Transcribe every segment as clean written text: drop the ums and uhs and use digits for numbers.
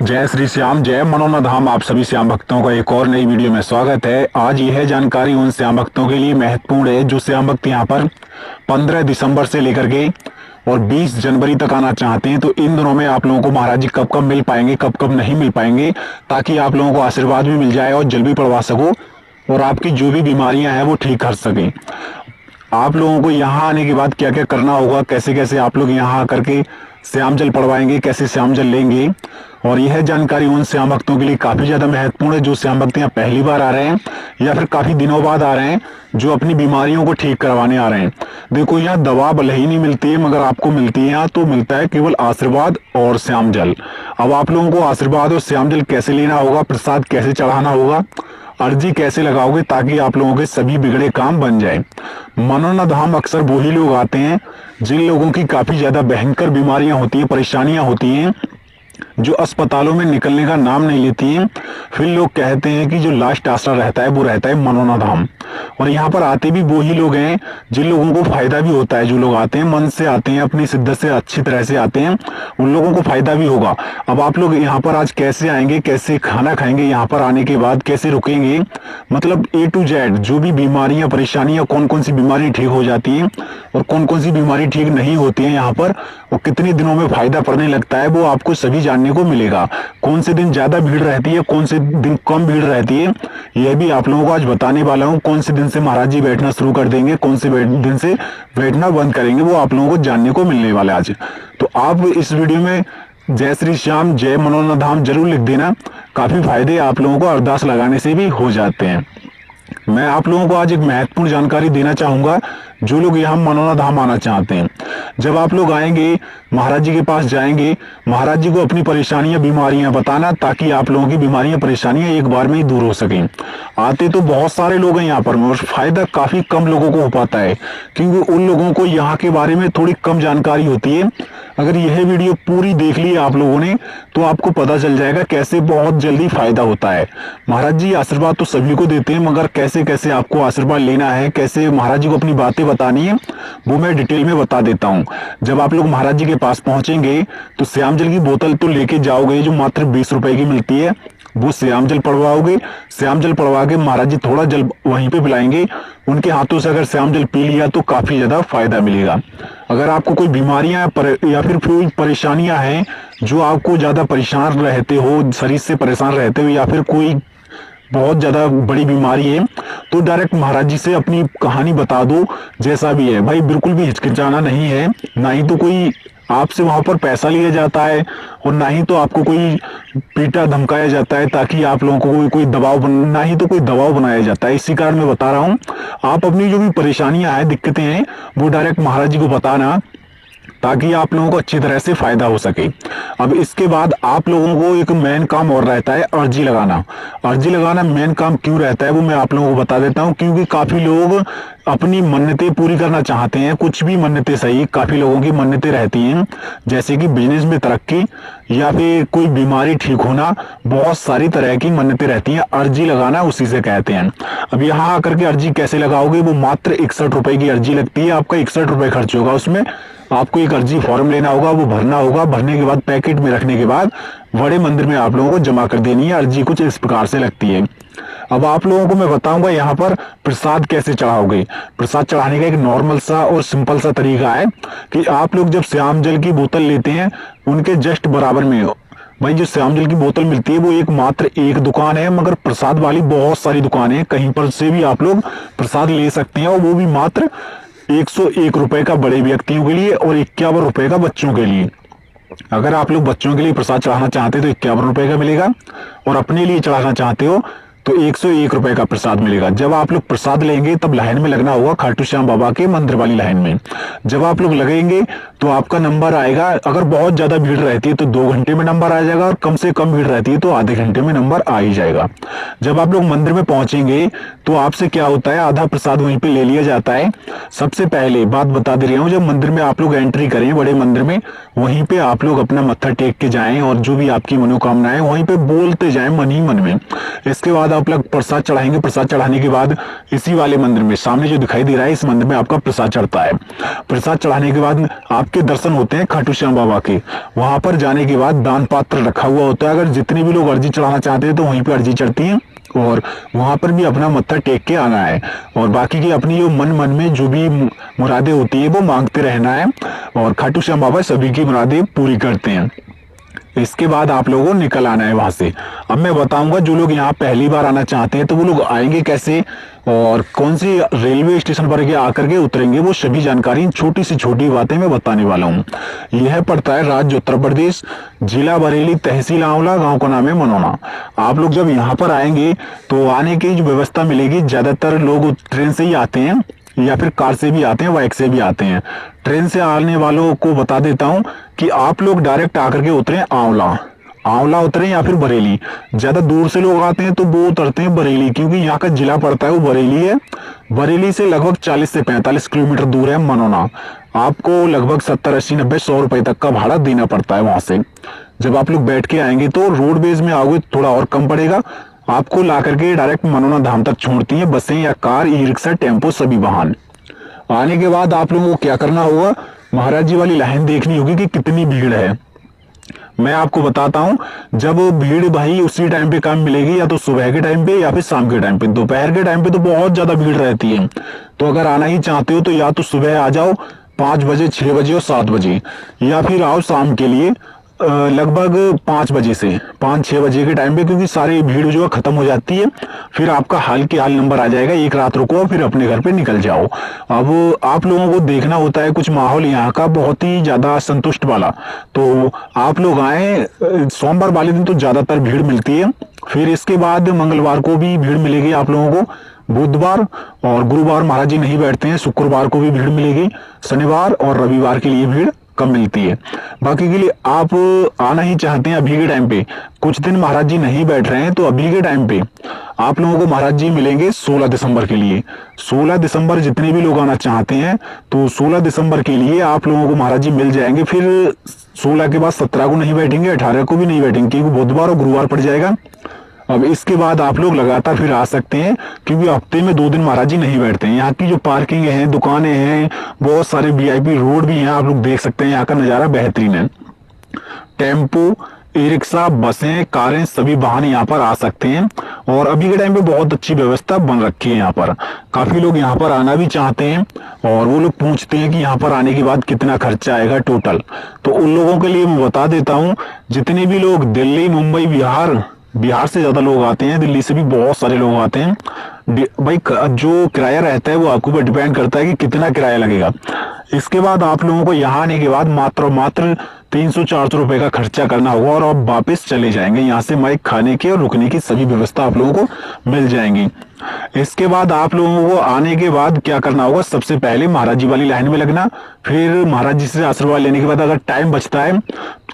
जय श्री श्याम, जय मनोनाथ धाम। आप सभी श्याम भक्तों का एक और नई वीडियो में स्वागत है। आज यह जानकारी उन श्याम भक्तों के लिए महत्वपूर्ण है जो श्याम भक्त यहाँ पर 15 दिसंबर से लेकर के और 20 जनवरी तक आना चाहते हैं। तो इन दिनों में आप लोगों को महाराज जी कब कब मिल पाएंगे, कब कब नहीं मिल पाएंगे, ताकि आप लोगों को आशीर्वाद भी मिल जाए और जल भी पड़वा सको और आपकी जो भी बीमारियां हैं वो ठीक कर सकें। आप लोगों को यहाँ आने के बाद क्या क्या करना होगा, कैसे कैसे आप लोग यहाँ आकर के श्याम जल पड़वाएंगे, कैसे श्याम जल लेंगे, और यह जानकारी उन श्याम भक्तों के लिए काफी ज्यादा महत्वपूर्ण है जो श्याम भक्त यहाँ पहली बार आ रहे हैं या फिर काफी दिनों बाद आ रहे हैं, जो अपनी बीमारियों को ठीक करवाने आ रहे हैं। देखो, यहाँ दवा भले ही नहीं मिलती है, मगर आपको मिलती है यहाँ तो मिलता है केवल आशीर्वाद और श्याम जल। अब आप लोगों को आशीर्वाद और श्याम जल कैसे लेना होगा, प्रसाद कैसे चढ़ाना होगा, अर्जी कैसे लगाओगे ताकि आप लोगों के सभी बिगड़े काम बन जाए। मनोनाथ धाम अक्सर वही लोग आते हैं जिन लोगों की काफी ज्यादा भयंकर बीमारियां होती है, परेशानियां होती हैं, जो अस्पतालों में निकलने का नाम नहीं लेती हैं। फिर लोग कहते हैं कि जो लास्ट आसरा रहता है वो रहता है मनोनाथ धाम। और यहाँ पर आते भी वो ही लोग हैं जिन लोगों को फायदा भी होता है। जो लोग आते हैं मन से आते हैं, अपनी शिद्दत से अच्छी तरह से आते हैं, उन लोगों को फायदा भी होगा। अब आप लोग यहाँ पर आज कैसे आएंगे, कैसे खाना खाएंगे, यहाँ पर आने के बाद कैसे रुकेंगे, मतलब A to Z जो भी बीमारियां परेशानियां, कौन कौन सी बीमारी ठीक हो जाती है और कौन कौन सी बीमारी ठीक नहीं होती है यहाँ पर, और कितने दिनों में फायदा पड़ने लगता है, वो आपको सभी जानने को मिलेगा। कौन से दिन ज्यादा भीड़ रहती है, कौन से दिन कम भीड़ रहती है, यह भी आप लोगों को आज बताने वाला हूँ। कौन से दिन से महाराज जी बैठना शुरू कर देंगे, कौन से दिन से बैठना बंद करेंगे, वो आप लोगों को जानने को मिलने वाला है आज। तो आप इस वीडियो में जय श्री श्याम, जय मनोनाथ धाम जरूर लिख देना। काफी फायदे आप लोगों को अरदास लगाने से भी हो जाते हैं। मैं आप लोगों को आज एक महत्वपूर्ण जानकारी देना चाहूंगा जो लोग यहाँ मनोनाथ धाम आना चाहते हैं। जब आप लोग आएंगे, महाराज जी के पास जाएंगे, महाराज जी को अपनी परेशानियां बीमारियां बताना ताकि आप लोगों की बीमारियां परेशानियां एक बार में ही दूर हो सकें। आते तो बहुत सारे लोग हैं यहाँ पर, मगर फायदा काफी कम लोगों को हो पाता है क्योंकि उन लोगों को यहाँ के बारे में थोड़ी कम जानकारी होती है। अगर यह वीडियो पूरी देख ली आप लोगों ने तो आपको पता चल जाएगा कैसे बहुत जल्दी फायदा होता है। महाराज जी आशीर्वाद तो सभी को देते हैं, मगर कैसे कैसे आपको आशीर्वाद लेना है, कैसे महाराज जी को अपनी बातें बतानी है, वो मैं डिटेल में बता देता हूँ। जब आप लोग महाराज जी के पास पहुंचेंगे तो श्याम जल की बोतल तो लेके जाओगे जो मात्र 20 रुपए की मिलती है, वो श्याम जल पड़वाओगे। श्याम जल पड़वा के महाराज जी थोड़ा जल वहीं पे पिलाएंगे। उनके हाथों से अगर श्याम जल पी लिया तो काफी ज्यादा फायदा मिलेगा। अगर आपको कोई बीमारियां या फिर कोई परेशानियां हैं जो आपको ज्यादा परेशान रहते हो, शरीर से परेशान रहते हो, या फिर कोई बहुत ज्यादा बड़ी बीमारी है, तो डायरेक्ट महाराज जी से अपनी कहानी बता दो। जैसा भी है भाई, बिल्कुल भी हिचकिचाना नहीं है। ना ही तो कोई आपसे वहां पर पैसा लिया जाता है और ना ही तो आपको कोई पीटा धमकाया जाता है ताकि आप लोगों को कोई दबाव ना ही तो कोई दबाव बनाया जाता है। इसी कारण मैं बता रहा हूँ, आप अपनी जो भी परेशानियां हैं, दिक्कतें हैं, वो डायरेक्ट महाराज जी को बताना ताकि आप लोगों को अच्छी तरह से फायदा हो सके। अब इसके बाद आप लोगों को एक मेन काम और रहता है अर्जी लगाना। अर्जी लगाना मेन काम क्यों रहता है वो मैं आप लोगों को बता देता हूं, क्योंकि काफी लोग अपनी मन्नतें पूरी करना चाहते हैं। कुछ भी मन्नतें सही, काफी लोगों की मन्नतें रहती हैं, जैसे कि बिजनेस में तरक्की या फिर कोई बीमारी ठीक होना, बहुत सारी तरह की मन्नतें रहती हैं। अर्जी लगाना उसी से कहते हैं। अब यहाँ आकर के अर्जी कैसे लगाओगे, वो मात्र 61 रुपए की अर्जी लगती है। आपका 61 रुपए खर्च होगा। उसमें आपको एक अर्जी फॉर्म लेना होगा, वो भरना होगा। भरने के बाद पैकेट में रखने के बाद बड़े मंदिर में आप लोगों को जमा कर देनी है। अर्जी कुछ इस प्रकार से लगती है। अब आप लोगों को मैं बताऊंगा यहाँ पर प्रसाद कैसे चढ़ाओगे। प्रसाद चढ़ाने का एक नॉर्मल सा और सिंपल सा तरीका है कि आप लोग जब श्याम जल की बोतल लेते हैं, उनके जस्ट बराबर में भाई जो श्याम जल की बोतल मिलती है वो एक मात्र एक दुकान है, मगर प्रसाद वाली बहुत सारी दुकानें हैं। कहीं पर से भी आप लोग प्रसाद ले सकते हैं, और वो भी मात्र 101 रुपए का बड़े व्यक्तियों के लिए और 51 रुपए का बच्चों के लिए। अगर आप लोग बच्चों के लिए प्रसाद चढ़ाना चाहते हो तो 51 रुपए का मिलेगा, और अपने लिए चढ़ाना चाहते हो तो 101 रुपए का प्रसाद मिलेगा। जब आप लोग प्रसाद लेंगे तब लाइन में लगना होगा, खाटू श्याम बाबा के मंदिर वाली लाइन में। जब आप लोग लगेंगे तो आपका नंबर आएगा। अगर बहुत ज्यादा भीड़ रहती है तो 2 घंटे में नंबर आ जाएगा, और कम से कम भीड़ रहती है तो आधे घंटे में नंबर आ ही जाएगा। जब आप लोग मंदिर में पहुंचेंगे तो आपसे क्या होता है, आधा प्रसाद वहीं पे ले लिया जाता है। सबसे पहले बात बता दे रहा हूँ, जब मंदिर में आप लोग एंट्री करें, बड़े मंदिर में, वहीं पे आप लोग अपना मत्था टेक के जाएं और जो भी आपकी मनोकामना है वहीं पे बोलते जाएं मन ही मन में। इसके बाद आप लोग प्रसाद चढ़ाएंगे। प्रसाद चढ़ाने के बाद इसी वाले मंदिर में सामने जो दिखाई दे रहा है, इस मंदिर में आपका प्रसाद चढ़ता है। प्रसाद चढ़ाने के बाद आपके दर्शन होते हैं खाटू श्याम बाबा के। वहां पर जाने के बाद दान पात्र रखा हुआ होता है। अगर जितने भी लोग अर्जी चढ़ाना चाहते हैं तो वहीं पर अर्जी चढ़ती है और वहां पर भी अपना मत्था टेक के आना है। और बाकी की अपनी जो मन में जो भी मुरादें होती है वो मांगते रहना है और खाटू श्याम बाबा सभी की मुरादें पूरी करते हैं। इसके बाद आप लोगों को निकल आना है वहां से। अब मैं बताऊंगा जो लोग यहाँ पहली बार आना चाहते हैं तो वो लोग आएंगे कैसे और कौन सी रेलवे स्टेशन पर आकर के उतरेंगे, वो सभी जानकारी छोटी से छोटी बातें मैं बताने वाला हूँ। यह पड़ता है राज्य उत्तर प्रदेश, जिला बरेली, तहसील आंवला, गांव का नाम है मनोना। आप लोग जब यहाँ पर आएंगे तो आने की जो व्यवस्था मिलेगी, ज्यादातर लोग ट्रेन से ही आते हैं या फिर कार से भी आते हैं, बाइक से भी आते हैं। ट्रेन से आने वालों को बता देता हूं कि आप लोग डायरेक्ट आकर के उतरे आंवला उतरे या फिर बरेली। ज्यादा दूर से लोग आते हैं तो वो उतरते हैं बरेली, क्योंकि यहाँ का जिला पड़ता है वो बरेली है। बरेली से लगभग 40 से 45 किलोमीटर दूर है मनोना। आपको लगभग 70, 80, 90, 100 रुपए तक का भाड़ा देना पड़ता है वहां से। जब आप लोग बैठ के आएंगे तो रोडवेज में आओगे थोड़ा और कम पड़ेगा। आपको ला करके डायरेक्ट मनोना धाम तक छोड़ती है बसें या कार, ई रिक्शा, टेम्पो, सभी वाहन। आने के बाद आप लोगों को क्या करना होगा, महाराज जी वाली लाइन देखनी होगी कि कितनी भीड़ है। मैं आपको बताता हूं, जब भीड़ भाई उसी टाइम पे काम मिलेगी, या तो सुबह के टाइम पे या फिर शाम के टाइम पे। दोपहर के टाइम पे तो बहुत ज्यादा भीड़ रहती है। तो अगर आना ही चाहते हो तो या तो सुबह आ जाओ 5 बजे, 6 बजे और 7 बजे, या फिर आओ शाम के लिए लगभग 5 बजे से 5-6 बजे के टाइम पे, क्योंकि सारी भीड़ जो है खत्म हो जाती है। फिर आपका हाल के हाल नंबर आ जाएगा, एक रात रुको फिर अपने घर पे निकल जाओ। अब आप लोगों को देखना होता है कुछ माहौल यहाँ का बहुत ही ज्यादा संतुष्ट वाला। तो आप लोग आए, सोमवार वाले दिन तो ज्यादातर भीड़ मिलती है। फिर इसके बाद मंगलवार को भी भीड़ मिलेगी आप लोगों को। बुधवार और गुरुवार महाराज जी नहीं बैठते हैं, शुक्रवार को भी भीड़ मिलेगी। शनिवार और रविवार के लिए भीड़ कम मिलती है। बाकी के लिए आप आना ही चाहते हैं अभी के टाइम पे, कुछ दिन महाराज जी नहीं बैठ रहे हैं, तो अभी के टाइम पे आप लोगों को महाराज जी मिलेंगे 16 दिसंबर के लिए। 16 दिसंबर जितने भी लोग आना चाहते हैं तो 16 दिसंबर के लिए आप लोगों को महाराज जी मिल जाएंगे। फिर 16 के बाद 17 को नहीं बैठेंगे, 18 को भी नहीं बैठेंगे, क्योंकि बुधवार और गुरुवार पड़ जाएगा। अब इसके बाद आप लोग लगातार फिर आ सकते हैं, क्योंकि हफ्ते में 2 दिन महाराज जी नहीं बैठते हैं। यहाँ की जो पार्किंग है, दुकानें हैं, बहुत सारे वीआईपी रोड भी हैं, आप लोग देख सकते हैं। यहाँ का नजारा बेहतरीन है। टेम्पो, ई रिक्शा, बसें, कारें, सभी वाहन यहाँ पर आ सकते हैं। और अभी के टाइम पे बहुत अच्छी व्यवस्था बन रखी है यहाँ पर। काफी लोग यहाँ पर आना भी चाहते हैं और वो लोग पूछते हैं कि यहाँ पर आने के बाद कितना खर्चा आएगा टोटल। तो उन लोगों के लिए मैं बता देता हूँ, जितने भी लोग दिल्ली, मुंबई, बिहार से ज्यादा लोग आते हैं, दिल्ली से भी बहुत सारे लोग आते हैं। भाई जो किराया रहता है वो आपके ऊपर डिपेंड करता है कि कितना किराया लगेगा। इसके बाद आप लोगों को यहाँ आने के बाद मात्र 300-400 रुपए का खर्चा करना होगा और आप वापस चले जाएंगे। यहाँ से माइक खाने की और रुकने की सभी व्यवस्था आप लोगों को मिल जाएंगी। इसके बाद आप लोगों को आने के बाद क्या करना होगा, सबसे पहले महाराज जी वाली लाइन में लगना। फिर महाराज जी से आशीर्वाद लेने के बाद अगर टाइम बचता है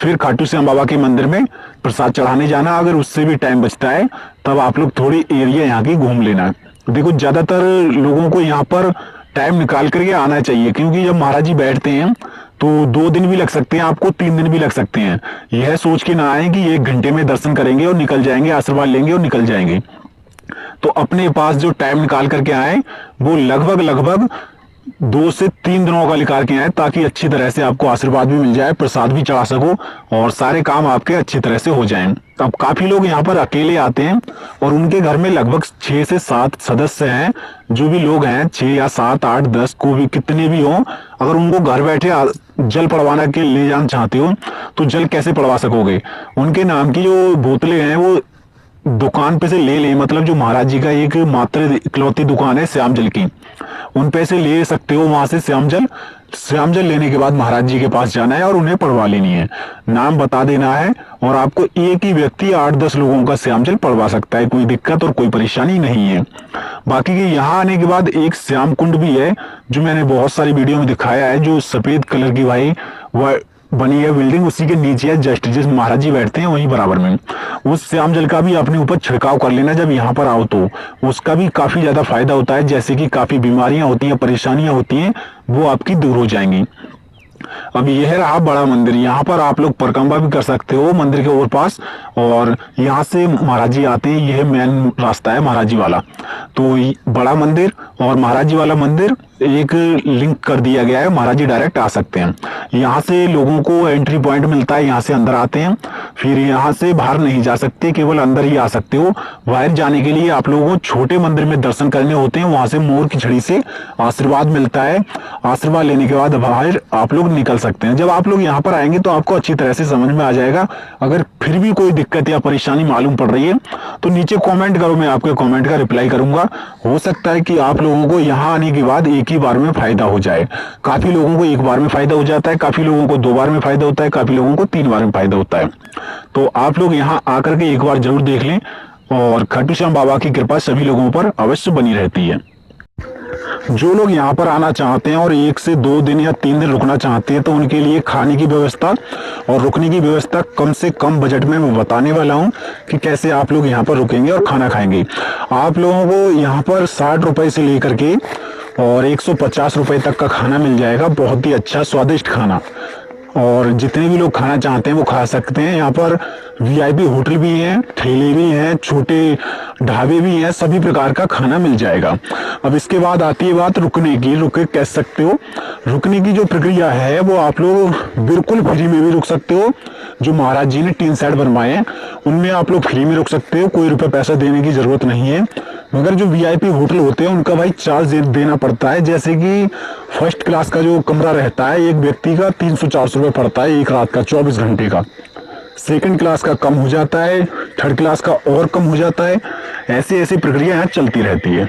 फिर खाटू श्याम बाबा के मंदिर में प्रसाद चढ़ाने जाना। अगर उससे भी टाइम बचता है तब आप लोग थोड़ी एरिया यहाँ की घूम लेना। देखो ज्यादातर लोगों को यहाँ पर टाइम निकाल करके आना चाहिए, क्योंकि जब महाराज जी बैठते हैं तो 2 दिन भी लग सकते हैं आपको, 3 दिन भी लग सकते हैं। यह सोच के ना आए कि 1 घंटे में दर्शन करेंगे और निकल जाएंगे, आशीर्वाद लेंगे और निकल जाएंगे। तो अपने पास जो टाइम निकाल करके आए वो लगभग 2 से 3 दिनों का निकाल के आए, ताकि अच्छी तरह से आपको आशीर्वाद भी मिल जाए, प्रसाद भी चढ़ा सको और सारे काम आपके अच्छी तरह से हो जाएं। अब काफी लोग यहाँ पर अकेले आते हैं और उनके घर में लगभग 6 से 7 सदस्य हैं। जो भी लोग हैं 6 या 7, 8, 10 को भी कितने भी हों, अगर उनको घर बैठे जल पड़वाना के ले जाना चाहते हो तो जल कैसे पड़वा सकोगे। उनके नाम की जो बोतलें हैं वो दुकान पे से ले लें, मतलब जो महाराज जी का एक मात्र इकलौती दुकान है श्याम जल की, उन पे से ले सकते हो वहां से श्याम जल लेने के बाद महाराज जी के पास जाना है और उन्हें पड़वा लेनी है। नाम बता देना है और आपको एक ही व्यक्ति 8-10 लोगों का श्याम जल पड़वा सकता है, कोई दिक्कत और कोई परेशानी नहीं है। बाकी के यहाँ आने के बाद एक श्याम कुंड भी है जो मैंने बहुत सारी वीडियो में दिखाया है, जो सफेद कलर की भाई वह बनी है बिल्डिंग, उसी के नीचे है जस्ट जिस महाराज जी बैठते हैं वहीं बराबर में। उस श्याम जल का भी अपने ऊपर छिड़काव कर लेना जब यहाँ पर आओ, तो उसका भी काफी ज्यादा फायदा होता है। जैसे कि काफी बीमारियां होती हैं, परेशानियां होती हैं, वो आपकी दूर हो जाएंगी। अब यह रहा बड़ा मंदिर। यहाँ पर आप लोग परिक्रमा भी कर सकते हो मंदिर के ओर पास, और यहाँ से महाराज जी आते हैं। यह मेन रास्ता है महाराज जी वाला। तो बड़ा मंदिर और महाराज जी वाला मंदिर एक लिंक कर दिया गया है, महाराज जी डायरेक्ट आ सकते हैं। यहाँ से लोगों को एंट्री पॉइंट मिलता है, यहाँ से अंदर आते हैं, फिर यहाँ से बाहर नहीं जा सकते, केवल अंदर ही आ सकते हो। बाहर जाने के लिए आप लोगों को छोटे मंदिर में दर्शन करने होते हैं, वहां से मोर की छड़ी से आशीर्वाद मिलता है। आशीर्वाद लेने के बाद बाहर आप लोग निकल सकते हैं। जब आप लोग यहाँ पर आएंगे तो आपको अच्छी तरह से समझ में आ जाएगा। अगर फिर भी कोई दिक्कत या परेशानी मालूम पड़ रही है तो नीचे कमेंट करो, मैं आपके कमेंट का रिप्लाई करूंगा। हो सकता है कि आप लोगों को यहाँ आने के बाद एक ही बार में फायदा हो जाए। काफी लोगों को एक बार में फायदा हो जाता है, काफी लोगों को 2 बार में फायदा होता है, काफी लोगों को 3 बार में फायदा होता है। तो आप लोग यहाँ आकर के एक बार जरूर देख लें, और खाटू श्याम बाबा की कृपा सभी लोगों पर अवश्य बनी रहती है। जो लोग यहाँ पर आना चाहते हैं और 1 से 2 दिन या 3 दिन रुकना चाहते हैं तो उनके लिए खाने की व्यवस्था और रुकने की व्यवस्था कम से कम बजट में मैं बताने वाला हूँ कि कैसे आप लोग यहाँ पर रुकेंगे और खाना खाएंगे। आप लोगों को यहाँ पर 60 रुपए से लेकर के और 150 रुपए तक का खाना मिल जाएगा। बहुत ही अच्छा स्वादिष्ट खाना, और जितने भी लोग खाना चाहते हैं वो खा सकते हैं। यहाँ पर वीआईपी होटल भी हैं, ठेले भी हैं, छोटे ढाबे भी हैं, सभी प्रकार का खाना मिल जाएगा। अब इसके बाद आती है बात रुकने की। रुके कह सकते हो, रुकने की जो प्रक्रिया है वो आप लोग बिल्कुल फ्री में भी रुक सकते हो। जो महाराज जी ने 3 सेट बनवाए हैं उनमें आप लोग फ्री में रुक सकते हो, कोई रुपये पैसा देने की जरूरत नहीं है। मगर जो वीआईपी होटल होते हैं उनका भाई चार्ज देना पड़ता है। जैसे कि फर्स्ट क्लास का जो कमरा रहता है एक व्यक्ति का 300-400 रुपये पड़ता है एक रात का, 24 घंटे का। सेकंड क्लास का कम हो जाता है, थर्ड क्लास का और कम हो जाता है। ऐसी ऐसी प्रक्रिया यहाँ चलती रहती है।